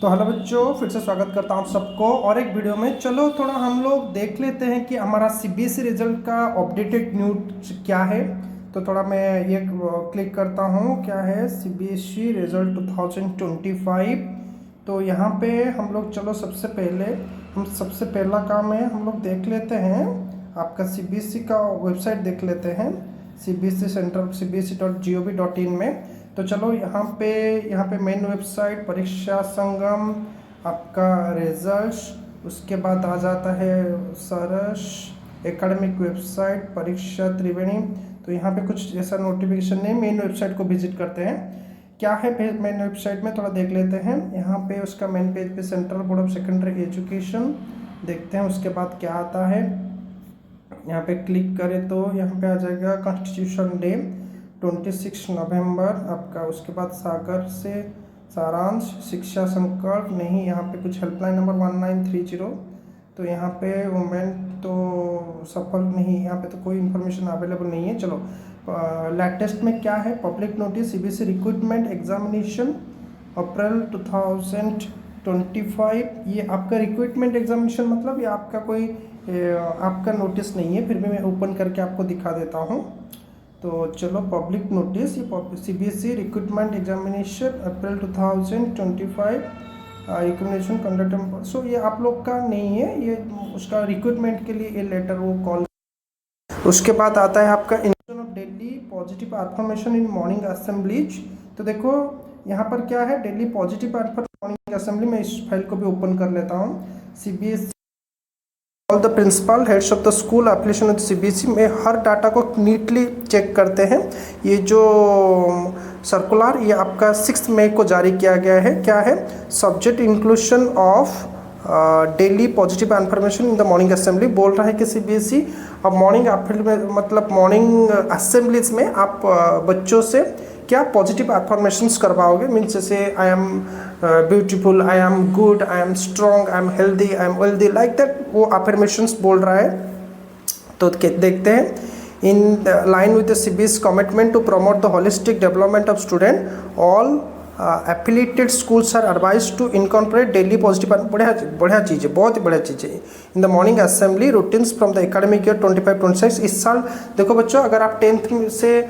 तो हेलो बच्चों, फिर से स्वागत करता हूँ सबको और एक वीडियो में। चलो थोड़ा हम लोग देख लेते हैं कि हमारा सीबीएसई रिजल्ट का अपडेटेड न्यूज क्या है। तो थोड़ा मैं ये क्लिक करता हूँ, क्या है सीबीएसई रिजल्ट 2025। तो यहाँ पे हम लोग चलो सबसे पहला काम है, हम लोग देख लेते हैं आपका सीबीएसई का वेबसाइट देख लेते हैं, सीबीएसई सेंट्रल cbse.gov.in में। तो चलो यहाँ पे मेन वेबसाइट परीक्षा संगम, आपका रिजल्ट, उसके बाद आ जाता है सरस एकेडमिक वेबसाइट परीक्षा त्रिवेणी। तो यहाँ पे कुछ ऐसा नोटिफिकेशन नहीं, मेन वेबसाइट को विजिट करते हैं क्या है मेन वेबसाइट में, थोड़ा देख लेते हैं। यहाँ पे उसका मेन पेज पे central board of secondary education देखते हैं, उसके बाद क्या आता है। यहाँ पे क्लिक करें तो यहाँ पे आ जाएगा कॉन्स्टिट्यूशन डे 26 नवंबर आपका। उसके बाद सागर से सारांश शिक्षा संकल्प नहीं, यहाँ पे कुछ हेल्पलाइन नंबर 1930। तो यहाँ पे वुमेन तो सफल नहीं, यहाँ पे तो कोई इन्फॉर्मेशन अवेलेबल नहीं है। चलो लेटेस्ट में क्या है, public notice CBSE recruitment examination April 2025। ये आपका रिक्रूटमेंट एग्जामिनेशन मतलब ये आपका कोई आपका नोटिस नहीं है, फिर भी मैं ओपन करके आपको दिखा देता हूँ। तो चलो पब्लिक नोटिस, ये CBSE recruitment examination April 2025 recommendation conduct. सो ये आप लोग का नहीं है, ये उसका रिक्रूटमेंट के लिए ये लेटर वो कॉल। उसके बाद आता है आपका institution of Delhi positive performation in morning assemblies. तो देखो यहाँ पर क्या है, Delhi positive performation morning assembly में, इस फाइल को भी ओपन कर लेता हूँ। CBSE all the principal heads of the school application of CBSE में हर डाटा को नीटली चेक करते हैं। ये जो सर्कुलर ये आपका 6 मई को जारी किया गया है। क्या है, subject inclusion of daily positive information in the morning assembly. बोल रहा है कि सीबीएसई अब मॉर्निंग मतलब मॉर्निंग असेंबलीज में आप बच्चों से क्या पॉजिटिव अफर्मेशंस करवाओगे। मीन्स जैसे I am beautiful, I am good, I am strong, I am healthy, I am wealthy, like that वो अफर्मेशंस बोल रहा है। तो देखते हैं, in line with the CBSE commitment to promote the holistic development of student, all affiliated schools are advise to incorporate daily positive. बढ़िया चीज़ है, बहुत ही बढ़िया चीज़ है। In the morning assembly routines from the academic year 25-26। इस साल देखो बच्चों, अगर आप 10th से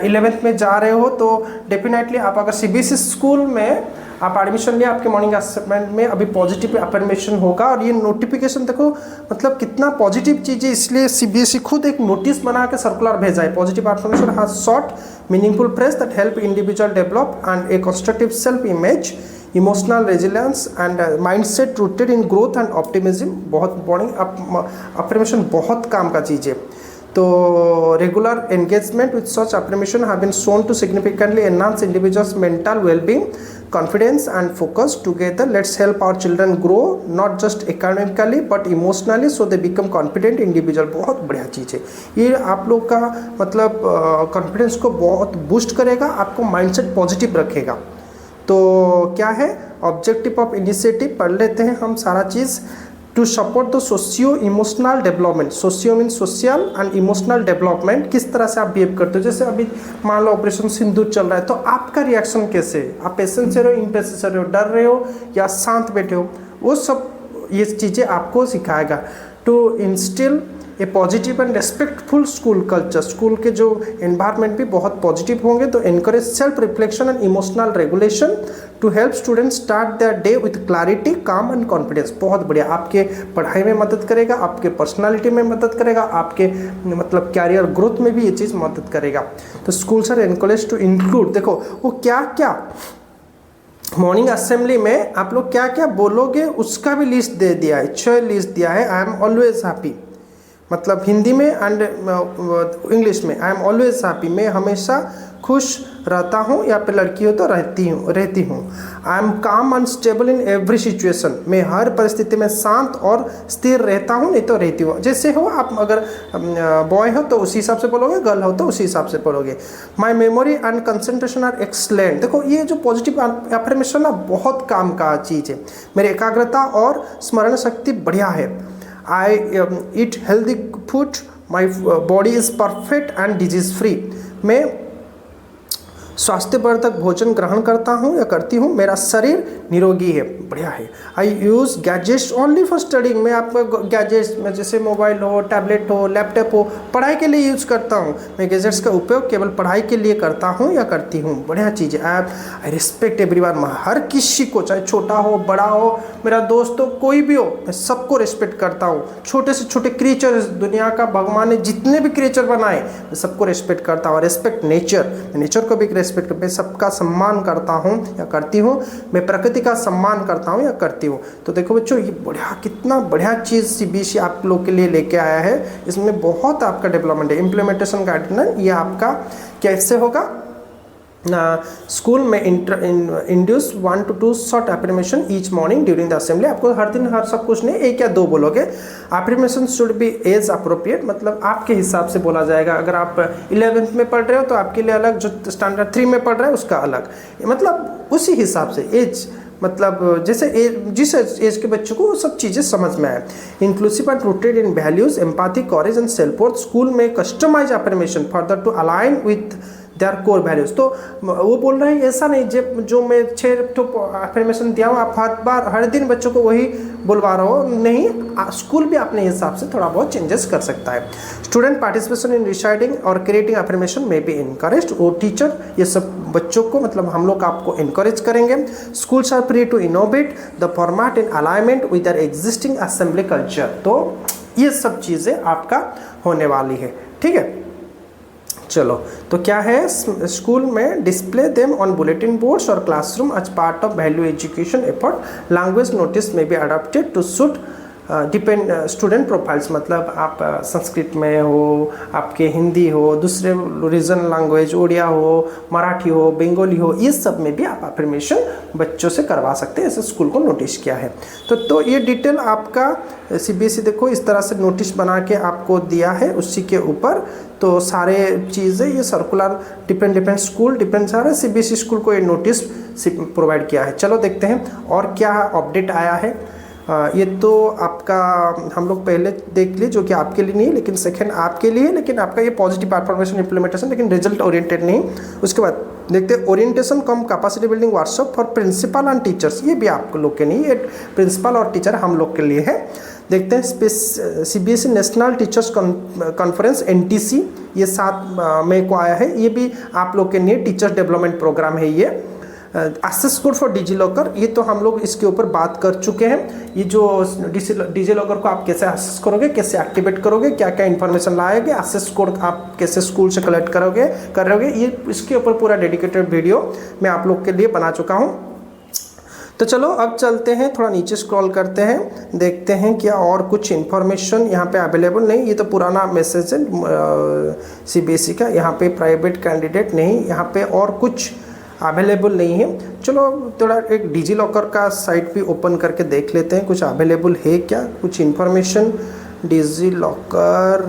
11th में जा रहे हो तो डेफिनेटली आप अगर सीबीएसई स्कूल में आप एडमिशन लिया, आपके मॉर्निंग असेसमेंट में अभी पॉजिटिव अफर्मेशन होगा। और ये नोटिफिकेशन देखो मतलब कितना पॉजिटिव चीज़ है, इसलिए सीबीएसई खुद एक नोटिस बना के सर्कुलर भेजा है। Positive affirmation has short meaningful phrases that help individual develop and a constructive self image, emotional resilience and mindset rooted in growth and optimism. बहुत मॉर्निंग अफर्मेशन बहुत काम का चीज़ है। तो regular engagement with such affirmation have been shown to significantly enhance individuals mental wellbeing, confidence and focus. Together let's help our children grow not just academically but emotionally so they become confident individual। बहुत बढ़िया चीज़ है ये, आप लोग का मतलब confidence को बहुत बूस्ट करेगा, आपको माइंडसेट पॉजिटिव रखेगा। तो क्या है ऑब्जेक्टिव ऑफ इनिशिएटिव, पढ़ लेते हैं हम सारा चीज़। To support the socio emotional development, socio mean social and emotional development, किस तरह से आप बिहेव करते हो। जैसे अभी मान लो ऑपरेशन सिंदूर चल रहा है, तो आपका रिएक्शन कैसे है, आप पेशेंट से रहे हो, इम्पेशेंट से रहे हो, डर रहे हो या शांत बैठे हो, वो सब ये चीज़ें आपको सिखाएगा। To instil a positive and respectful school culture, school के जो एनवायरनमेंट भी बहुत पॉजिटिव होंगे। तो encourage self reflection and emotional regulation to help students start their day with clarity, calm and confidence. बहुत बढ़िया, आपके पढ़ाई में मदद करेगा, आपके पर्सनालिटी में मदद करेगा, आपके मतलब कैरियर ग्रोथ में भी ये चीज़ मदद करेगा। तो schools are encourage to include, देखो वो क्या क्या मॉर्निंग असेंबली में आप लोग क्या क्या बोलोगे उसका भी लिस्ट दे दिया है, 6 लिस्ट दिया है। आई एम ऑलवेज हैप्पी, मतलब हिंदी में एंड इंग्लिश में, आई एम ऑलवेज हैप्पी, मैं हमेशा खुश रहता हूँ, या फिर लड़की हो तो रहती हूँ। आई एम काम and stable in every situation, मैं हर परिस्थिति में शांत और स्थिर रहता हूँ, नहीं तो रहती हूँ। जैसे हो आप, अगर बॉय हो तो उसी हिसाब से बोलोगे, गर्ल हो तो उसी हिसाब से बोलोगे। My memory and concentration are excellent, देखो ये जो पॉजिटिव अफर्मेशन ना बहुत काम का चीज़ है। मेरी एकाग्रता और स्मरण शक्ति बढ़िया है। I eat healthy food, my body is perfect and disease free। मैं स्वास्थ्यवर्धक भोजन ग्रहण करता हूँ या करती हूँ, मेरा शरीर निरोगी है, बढ़िया है। I use gadgets only for studying, मैं आपका गैजेट्स में जैसे मोबाइल हो, टैबलेट हो, लैपटॉप हो, पढ़ाई के लिए यूज़ करता हूँ, मैं गैजेट्स का उपयोग केवल पढ़ाई के लिए करता हूँ या करती हूँ, बढ़िया चीज़ है। आई रिस्पेक्ट एवरीवन, हर किसी को, चाहे छोटा हो बड़ा हो, मेरा दोस्त हो, कोई भी हो, मैं सबको रिस्पेक्ट करता हूँ। छोटे से छोटे क्रिएचर्स, दुनिया का भगवान ने जितने भी क्रिएचर बनाए मैं सबको रिस्पेक्ट करता हूँ। रिस्पेक्ट नेचर, नेचर को भी रिस्पेक्ट, मैं सबका सम्मान करता हूँ या करती हूँ, मैं प्रकृति का सम्मान करता हूँ या करती हूँ। तो देखो बच्चों, ये बढ़िया, कितना बढ़िया चीज़ सीबीएसई आप लोग के लिए लेके आया है। इसमें बहुत आपका डेवलपमेंट है। इम्प्लीमेंटेशन गाइडलाइन ये आपका कैसे होगा, स्कूल में induce 1 to 2 short affirmation each morning during the assembly. आपको हर दिन हर सब कुछ नहीं, 1 या 2 बोलोगे। Affirmation should be age appropriate, मतलब आपके हिसाब से बोला जाएगा। अगर आप 11th में पढ़ रहे हो तो आपके लिए अलग, जो स्टैंडर्ड 3 में पढ़ रहा है उसका अलग, मतलब उसी हिसाब से एज, मतलब जैसे जिस एज के बच्चों को वो सब चीज़ें समझ में आए। Inclusive and rooted in values, empathy, courage and self worth. School में customise affirmation further to align with their core values. तो वो बोल रहे हैं ऐसा नहीं जो मैं 6 एफर्मेशन दिया हूँ आप हर दिन बच्चों को वही बुलवा रहे हो, नहीं, स्कूल भी अपने हिसाब से थोड़ा बहुत चेंजेस कर सकता है। स्टूडेंट पार्टिसिपेशन इन रिसाइटिंग और क्रिएटिंग एफर्मेशन में बी इनकरेज। वो टीचर ये सब बच्चों को, मतलब हम लोग आपको इनकरेज करेंगे। Schools are free to innovate the format in alignment with their existing assembly culture. तो ये सब चीज़ें आपका होने वाली है, ठीक है। चलो, तो क्या है, स्कूल में display them on bulletin boards और classroom as part of value education effort. Language notice में be adopted to suit depend student profiles, मतलब आप संस्कृत में हो, आपके हिंदी हो, दूसरे रीजनल लैंग्वेज ओडिया हो, मराठी हो, बंगाली हो, ये सब में भी आप एफर्मेशन बच्चों से करवा सकते हैं, ऐसे स्कूल को नोटिस किया है। तो ये डिटेल आपका सीबीएसई देखो इस तरह से नोटिस बना के आपको दिया है, उसी के ऊपर तो सारे चीज़ें ये सर्कुलर डिपेंड स्कूल डिपेंड सारे सीबीएसई स्कूल को ये नोटिस प्रोवाइड किया है। चलो देखते हैं और क्या अपडेट आया है। ये तो आपका हम लोग पहले देख लिए, जो कि आपके लिए नहीं है, लेकिन सेकंड आपके लिए, लेकिन आपका ये पॉजिटिव परफॉर्मेशन इम्प्लीमेंटेशन, लेकिन रिजल्ट ओरिएंटेड नहीं। उसके बाद देखते हैं orientation cum capacity building workshop for principal and teachers, ये भी आप लोग के नहीं, ये प्रिंसिपल और टीचर हम लोग के लिए है। देखते हैं CBSE national teachers conference NTC, ये 7 मई को आया है, ये भी आप लोग के लिए टीचर्स डेवलपमेंट प्रोग्राम है। ये एक्सेस कोड फॉर डिजीलॉकर, ये तो हम लोग इसके ऊपर बात कर चुके हैं। ये जो डिजीलॉकर को आप कैसे एक्सेस करोगे, कैसे एक्टिवेट करोगे, क्या क्या इन्फॉर्मेशन लाएंगे, एक्सेस कोड आप कैसे स्कूल से कलेक्ट करोगे, ये इसके ऊपर पूरा डेडिकेटेड वीडियो मैं आप लोग के लिए बना चुका हूँ। तो चलो अब चलते हैं, थोड़ा नीचे स्क्रॉल करते हैं, देखते हैं क्या और कुछ इन्फॉर्मेशन यहाँ पे अवेलेबल नहीं। ये तो पुराना मैसेज है सीबीएसई का, यहाँ पे प्राइवेट कैंडिडेट नहीं, यहाँ पे और कुछ अवेलेबल नहीं है। चलो थोड़ा एक डिजीलॉकर का साइट भी ओपन करके देख लेते हैं, कुछ अवेलेबल है क्या, कुछ इन्फॉर्मेशन। डिजीलॉकर,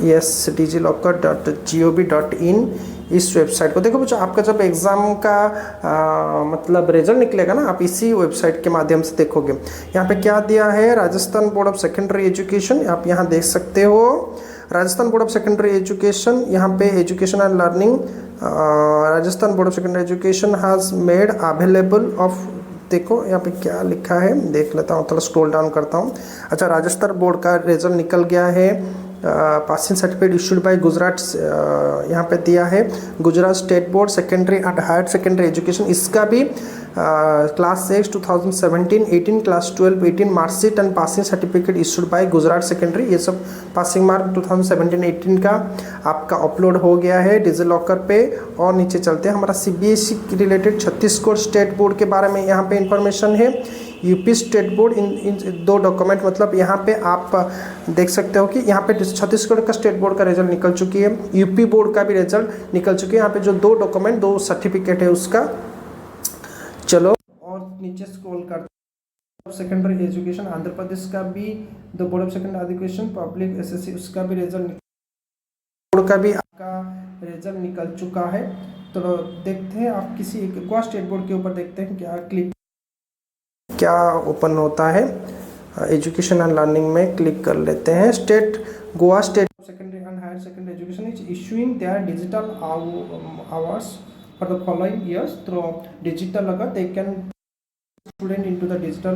यस, digillocker.gov.in, इस वेबसाइट को देखो बच्चों। आपका जब एग्ज़ाम का मतलब रिजल्ट निकलेगा ना, आप इसी वेबसाइट के माध्यम से देखोगे। यहाँ पे क्या दिया है, Rajasthan board of secondary education, आप यहाँ देख सकते हो। Rajasthan board of secondary education, यहाँ पे education and learning, Rajasthan board of secondary education has made available of, देखो यहाँ पे क्या लिखा है, देख लेता हूँ, थोड़ा स्क्रॉल डाउन करता हूँ। अच्छा, राजस्थान बोर्ड का रिजल्ट निकल गया है। Passing certificate issued by Gujarat, यहाँ पे दिया है Gujarat state board secondary and higher secondary education, इसका भी class 6 2017-18, class 12-18 marksheet and passing certificate issued by Gujarat secondary, ये सब पासिंग मार्क 2017-18 का आपका अपलोड हो गया है डिजीलॉकर पे। और नीचे चलते हैं, हमारा CBSE related Chhattisgarh state board के बारे में यहाँ पे इंफॉर्मेशन है। यूपी स्टेट बोर्ड, इन 2 डॉक्यूमेंट, मतलब यहाँ पे आप देख सकते हो कि यहाँ पे छत्तीसगढ़ का स्टेट बोर्ड का रिजल्ट निकल चुकी है, यूपी बोर्ड का भी रिजल्ट निकल चुकी है। यहाँ पे जो 2 डॉक्यूमेंट, 2 सर्टिफिकेट है उसका। चलो और नीचे स्क्रॉल करते हैं, सेकेंडरी एजुकेशन आंध्र प्रदेश का भी, the board of secondary education public SSC, उसका भी रिजल्ट, बोर्ड का भी आपका रिजल्ट निकल चुका है। तो देखते हैं आप किसी एक गोवा स्टेट बोर्ड के ऊपर देखते हैं क्या ओपन होता है। एजुकेशन एंड लर्निंग में क्लिक कर लेते हैं। Goa state secondary and higher higher secondary education is issuing their digital hours for the following years through digital, अगर they can student into the digital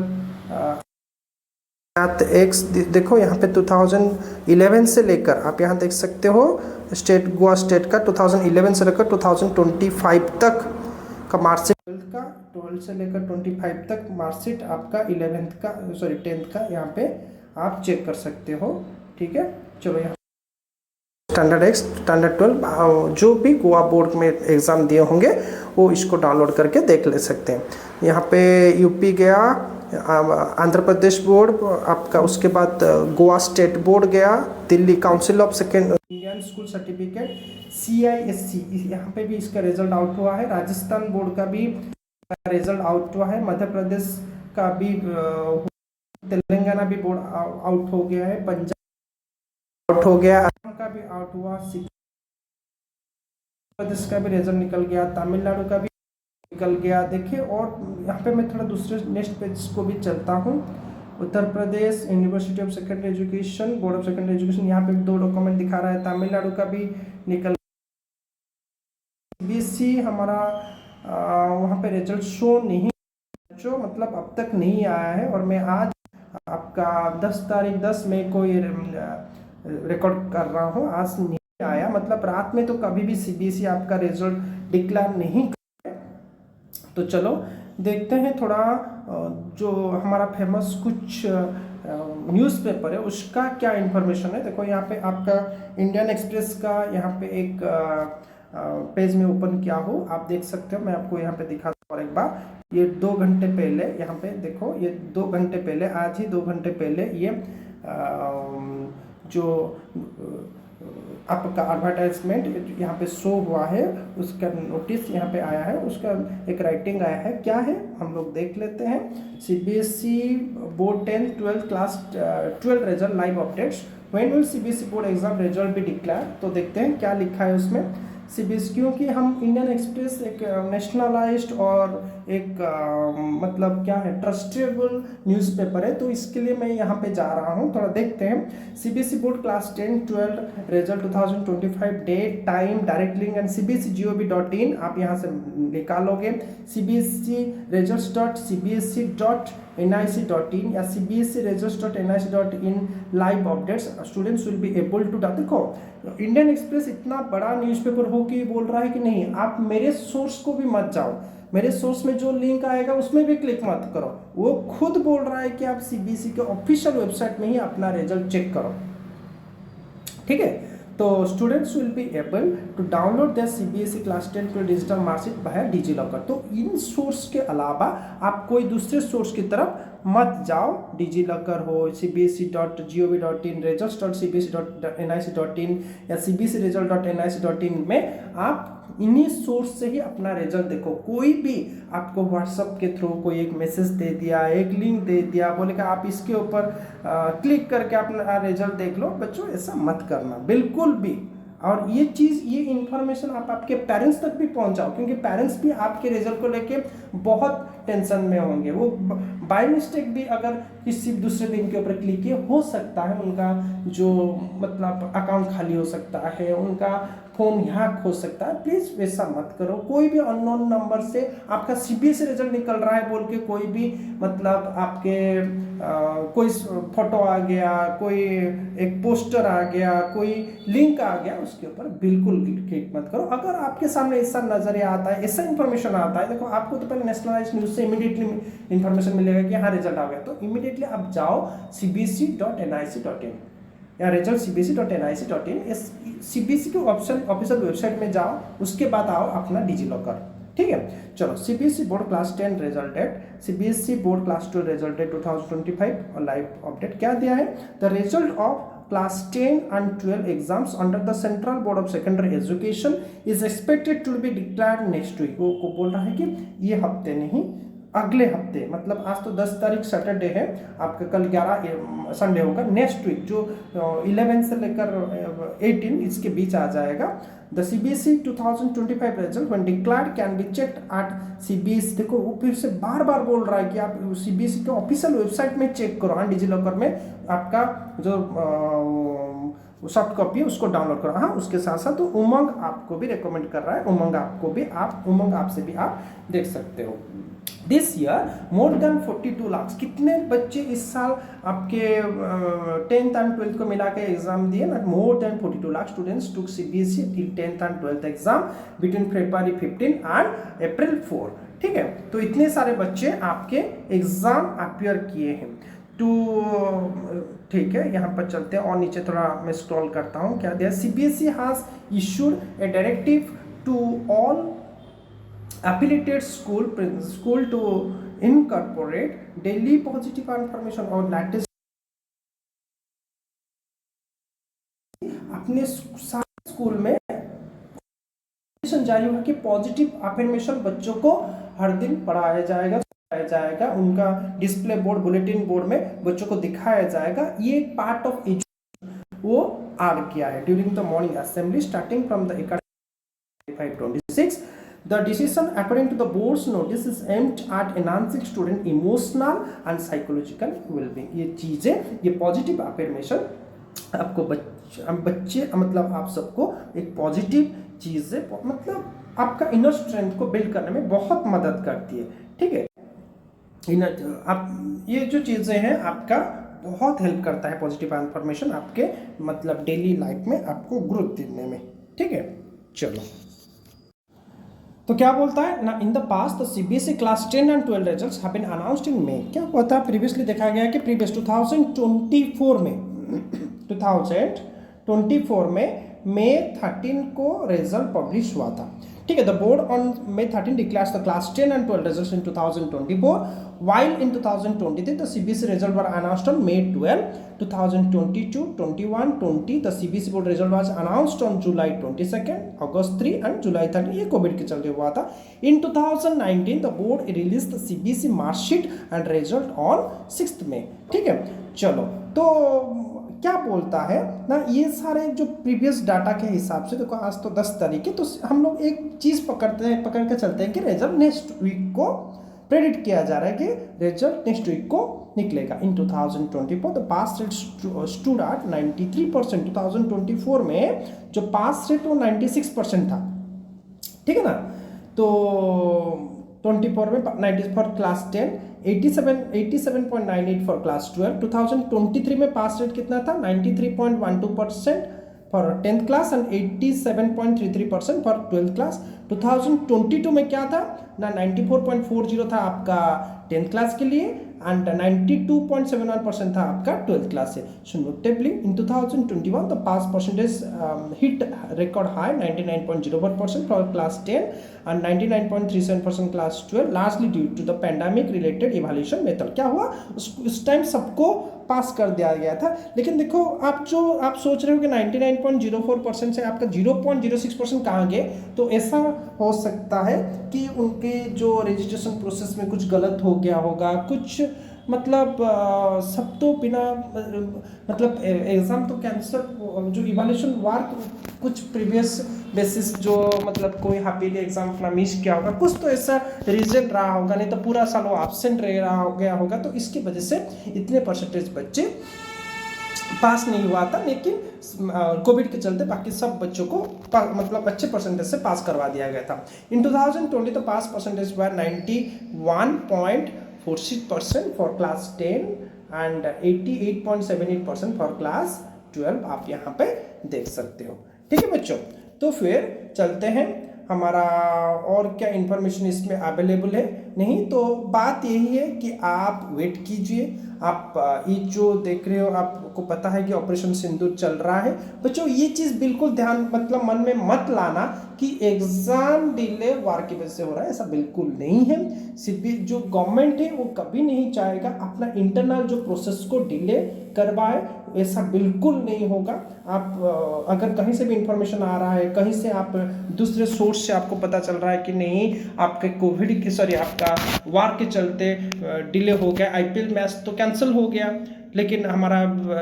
math x. देखो यहाँ पे 2011 से लेकर आप यहाँ देख सकते हो स्टेट, गोवा स्टेट का 2011 से लेकर 2025 तक का मार्कशीट, 12 से लेकर 25 तक मार्कशीट आपका 11th का, सॉरी 10th का यहाँ पे आप चेक कर सकते हो। ठीक है, चलो यहाँ स्टैंडर्ड एक्स, स्टैंडर्ड 12 जो भी गोवा बोर्ड में एग्ज़ाम दिए होंगे वो इसको डाउनलोड करके देख ले सकते हैं। यहाँ पे यूपी गया, आंध्र प्रदेश बोर्ड आपका, उसके बाद गोवा स्टेट बोर्ड गया, Delhi council of second Indian school certificate CISC, यहाँ पे भी इसका रिजल्ट आउट हुआ है। राजस्थान बोर्ड का भी रिजल्ट आउट हुआ है। मध्य प्रदेश का भी, तेलंगाना भी बोर्ड आउट हो गया है, पंजाब आउट हो गया, असम का भी आउट हुआ, प्रदेश का भी रिजल्ट निकल गया, तमिलनाडु का भी निकल गया। देखिए, और यहाँ पे मैं थोड़ा दूसरे नेक्स्ट पेज को भी चलता हूँ। Uttar Pradesh university of secondary education, board of secondary education, यहाँ पे 2 डॉक्यूमेंट दिखा रहा है। तमिलनाडु का भी निकल, CBSE हमारा वहाँ पे रिजल्ट शो नहीं, जो मतलब अब तक नहीं आया है। और मैं आज आपका 10 मई को ये रिकॉर्ड कर रहा हूँ, आज नहीं आया, मतलब रात में तो कभी भी CBSE आपका रिजल्ट डिक्लेयर नहीं करे। तो चलो देखते हैं थोड़ा जो हमारा फेमस कुछ न्यूज़पेपर है उसका क्या इन्फॉर्मेशन है। देखो यहाँ पे आपका इंडियन एक्सप्रेस का यहाँ पे एक पेज में ओपन किया हो, आप देख सकते हो। मैं आपको यहाँ पे दिखाता हूँ और एक बार, ये 2 घंटे पहले, यहाँ पे देखो ये 2 घंटे पहले, आज ही 2 घंटे पहले ये जो आपका एडवर्टाइजमेंट यहाँ पे शो हुआ है, उसका नोटिस यहाँ पे आया है, उसका एक राइटिंग आया है। क्या है हम लोग देख लेते हैं। CBSE board 10, 12 class 12 result live updates, when will CBSE board exam result भी डिक्लेयर। तो देखते हैं क्या लिखा है उसमें। CBSE, क्योंकि हम इंडियन एक्सप्रेस एक नेशनलाइज्ड और एक मतलब क्या है, ट्रस्टेबल न्यूज़पेपर है, तो इसके लिए मैं यहाँ पे जा रहा हूँ। थोड़ा देखते हैं। CBSE board class 10, 12 result 2025, date, time, direct link and cbsegov.in आप यहाँ से निकालोगे। CBSE results.cbse.nic.in या CBSE results.nic.in live updates students will be able to. देखो इंडियन एक्सप्रेस इतना बड़ा न्यूज़पेपर हो कि बोल रहा है कि नहीं, आप मेरे सोर्स को भी मत जाओ, मेरे सोर्स में जो लिंक आएगा उसमें भी क्लिक मत करो। वो खुद बोल रहा है कि आप CBSE के ऑफिशियल वेबसाइट में ही अपना रिजल्ट चेक करो। ठीक है, तो students will be able to download the CBSE class 10 to digital marksheet by DigiLocker. तो इन सोर्स के अलावा आप कोई दूसरे सोर्स की तरफ मत जाओ। डिजीलॉकर हो, cbse.gov.in, results.cbse.nic.in या cbseresult.nic.in में आप इन्हीं सोर्स से ही अपना रिजल्ट देखो। कोई भी आपको व्हाट्सएप के थ्रू कोई एक मैसेज दे दिया, एक लिंक दे दिया, बोलेगा आप इसके ऊपर क्लिक करके अपना रिजल्ट देख लो, बच्चों ऐसा मत करना बिल्कुल भी। और ये चीज़, ये इन्फॉर्मेशन आप आपके पेरेंट्स तक भी पहुंचाओ, क्योंकि पेरेंट्स भी आपके रिजल्ट को लेके बहुत टेंशन में होंगे। वो बाय मिस्टेक भी अगर किसी दूसरे लिंक के ऊपर क्लिक किए, हो सकता है उनका जो मतलब अकाउंट खाली हो सकता है, उनका फोन हैक हो सकता है। प्लीज़ वैसा मत करो। कोई भी अननोन नंबर से आपका CBSE रिजल्ट निकल रहा है बोल के कोई भी मतलब आपके कोई फोटो आ गया, कोई एक पोस्टर आ गया, कोई लिंक आ गया, उसके ऊपर बिल्कुल क्लिक मत करो। अगर आपके सामने ऐसा नजरिया आता है, ऐसा इंफॉर्मेशन आता है, देखो आपको तो पहले नेशनलाइज्ड न्यूज़ से इमीडिएटली इंफॉर्मेशन मिलेगा कि हाँ रिजल्ट आ गया, तो इमीडिएटली आप जाओ cbse.nic.in या रिजल्ट cbse.nic.in, CBSE के ऑफिशियल वेबसाइट में जाओ, उसके बाद आओ अपना डिजीलॉकर। ठीक है, चलो CBSE board class 10 result date, CBSE board class 12 result date 2025 और लाइव अपडेट क्या दिया है। The result of class 10 and 12 exams under the central board of secondary education is expected to be declared next week. वो बोल रहा है कि ये हफ्ते नहीं, अगले हफ्ते, मतलब आज तो 10 तारीख सैटरडे है, आपका कल 11 संडे होगा, नेक्स्ट वीक जो 11 से लेकर 18 इसके बीच आ जाएगा। The CBSE 2025 result when declared can be checked at CBSE। देखो वो फिर से बार बार बोल रहा है कि आप CBSE के ऑफिशियल वेबसाइट में चेक करो। हाँ, डिजीलॉकर में आपका जो सॉफ्ट कॉपी है उसको डाउनलोड करो। हाँ, उसके साथ साथ तो उमंग आपको भी रिकमेंड कर रहा है, उमंग आप से भी आप देख सकते हो। This year more than 42 lakh, कितने बच्चे इस साल आपके 10th एंड 12th को मिला के एग्जाम दिए ना, more than 42 lakh students took CBSE 10th and 12th exam between February 15 and April 4। ठीक है, तो इतने सारे बच्चे आपके एग्जाम अपियर किए हैं। तो ठीक है, यहाँ पर चलते हैं और नीचे थोड़ा मैं स्क्रॉल करता हूँ, क्या दिया, CBSE has issued a directive to all affiliated school to incorporate daily positive information और latest अपने सारे स्कूल में जारी होगा कि पॉजिटिव अफर्मेशन बच्चों को हर दिन पढ़ाया जाएगा, उनका डिस्प्ले बोर्ड, बुलेटिन बोर्ड में बच्चों को दिखाया जाएगा। ये पार्ट ऑफ एजुकेशन वो ऐड किया है during the morning assembly starting from the academic 25-26। The decision according to the board's notice is aimed at enhancing student emotional and psychological well-being। ये चीजें, ये पॉजिटिव अफर्मेशन आपको बच्चे मतलब आप सबको एक पॉजिटिव चीज़ है, मतलब आपका इनर स्ट्रेंथ को बिल्ड करने में बहुत मदद करती है। ठीक है, आप ये जो चीज़ें हैं आपका बहुत हेल्प करता है पॉजिटिव इन्फॉर्मेशन आपके मतलब डेली लाइफ में आपको ग्रोथ देने में। ठीक है, चलो तो क्या बोलता है ना, in the past the CBSE class 10 and 12 results have been announced in May. क्या हुआ था, प्रीवियसली देखा गया कि प्रीवियस 2024 में May 13 को रिजल्ट पब्लिश हुआ था। ठीक है, the board on May 13 declares the class 10 and 12 results in 2024 while in 2023 the CBSE result were announced on May 12, 2022, 21, 20 the CBSE board result was announced on July 22nd, August 3 and July 30। ये Covid के चलते हुआ था। In 2019 the board released the CBSE mark sheet and result on 6th May। ठीक है, चलो तो क्या बोलता है ना, ये सारे जो प्रीवियस डाटा के हिसाब से देखो, आज तो 10 तारीख है, तो हम लोग एक चीज़ पकड़ के चलते हैं कि रिजल्ट नेक्स्ट वीक को प्रेडिक्ट किया जा रहा है कि रिजल्ट नेक्स्ट वीक को निकलेगा। इन 2024 the pass rate stood at 93%। 2024 में जो पास रेट वो 96% था। ठीक है ना, तो 24 में 90 फॉर क्लास 10, 87.98 फॉर क्लास 12। 2023 में पास रेट कितना था, 93.12% for 10th class and 87.33% for 12th class. 2022 में क्या था ना, 94.40 था आपका 10th क्लास के लिए एंड 92.71% था आपका 12th क्लास से। So notably in 2021 the pass percentage hit record high 99.01% for class 10 and 99.37% class 12 largely due to the pandemic related evaluation method. क्या हुआ, उस टाइम सबको पास कर दिया गया था। लेकिन देखो आप सोच रहे हो कि 99.04% से आपका 0.06% कहाँ गए, तो ऐसा हो सकता है कि उनके जो रजिस्ट्रेशन प्रोसेस में कुछ गलत हो गया होगा, कुछ मतलब सब तो बिना मतलब एग्ज़ाम तो कैंसल, जो इवैल्यूएशन वर्क कुछ प्रीवियस बेसिस जो मतलब कोई हाफिली एग्जाम अपना मिस किया होगा, कुछ तो ऐसा रीजन रहा होगा, नहीं तो पूरा साल वो एब्सेंट रह रहा हो गया होगा, तो इसकी वजह से इतने परसेंटेज बच्चे पास नहीं हुआ था। लेकिन कोविड के चलते बाकी सब बच्चों को मतलब अच्छे परसेंटेज से पास करवा दिया गया था। इन 2020 तो pass percentage were 91.46% for class 10 and 88.78% for class 12। आप यहाँ पे देख सकते हो। ठीक है बच्चों, तो फिर चलते हैं, हमारा और क्या इन्फॉर्मेशन इसमें अवेलेबल है नहीं, तो बात यही है कि आप वेट कीजिए। आप ये जो देख रहे हो, आपको पता है कि ऑपरेशन सिंदूर चल रहा है बच्चों, ये चीज़ बिल्कुल ध्यान मतलब मन में मत लाना कि एग्ज़ाम डिले वार की वजह से हो रहा है, ऐसा बिल्कुल नहीं है। सिर्फ जो गवर्नमेंट है वो कभी नहीं चाहेगा अपना इंटरनल जो प्रोसेस को डिले करवाए, ऐसा बिल्कुल नहीं होगा। आप अगर कहीं से भी इंफॉर्मेशन आ रहा है, कहीं से आप दूसरे सोर्स से आपको पता चल रहा है कि नहीं आपके कोविड के आपका वार के चलते डिले हो गया, IPL मैच तो कैंसिल हो गया, लेकिन हमारा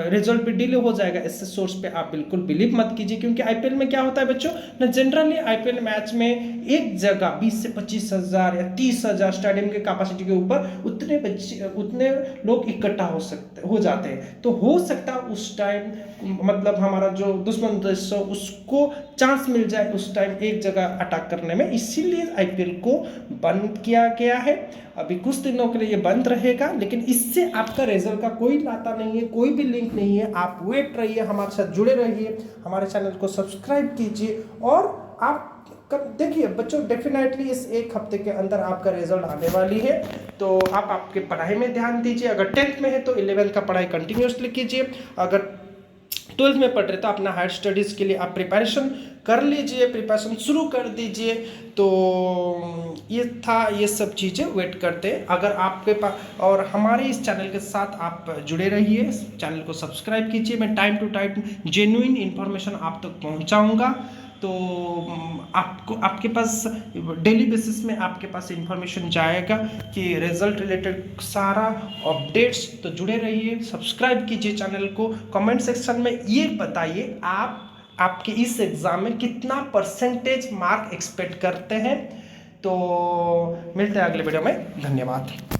रिजल्ट भी डिले हो जाएगा। इससे सोर्स पे आप बिल्कुल बिलीव मत कीजिए, क्योंकि आईपीएल में क्या होता है बच्चों ना, जनरली आईपीएल मैच में एक जगह 20 से 25 हज़ार या 30 हज़ार स्टेडियम के कैपेसिटी के ऊपर उतने लोग इकट्ठा हो जाते हैं। तो हो सकता है उस टाइम मतलब हमारा जो दुश्मन देश है उसको चांस मिल जाए उस टाइम एक जगह अटैक करने में, इसीलिए आईपीएल को बंद किया गया है। अभी कुछ दिनों के लिए ये बंद रहेगा, लेकिन इससे आपका रिजल्ट का कोई नाता नहीं है, कोई भी लिंक नहीं है। आप वेट रहिए, हमारे साथ जुड़े रहिए, हमारे चैनल को सब्सक्राइब कीजिए और आप देखिए बच्चों, डेफिनेटली इस एक हफ्ते के अंदर आपका रिजल्ट आने वाली है। तो आप आपके पढ़ाई में ध्यान दीजिए। अगर 10th में है तो 11th का पढ़ाई कंटिन्यूसली कीजिए। अगर 12th में पढ़ रहे तो अपना हायर स्टडीज़ के लिए आप प्रिपरेशन कर लीजिए, प्रिपरेशन शुरू कर दीजिए। तो ये था, ये सब चीज़ें वेट करते। अगर आपके पास और हमारे इस चैनल के साथ आप जुड़े रहिए, चैनल को सब्सक्राइब कीजिए। मैं time to time genuine information आप तक पहुंचाऊंगा। तो आपको आपके पास डेली बेसिस में आपके पास इंफॉर्मेशन जाएगा कि रिजल्ट रिलेटेड सारा अपडेट्स। तो जुड़े रहिए, सब्सक्राइब कीजिए चैनल को। कमेंट सेक्शन में ये बताइए आपके इस एग्ज़ाम में कितना परसेंटेज मार्क एक्सपेक्ट करते हैं। तो मिलते हैं अगले वीडियो में। धन्यवाद।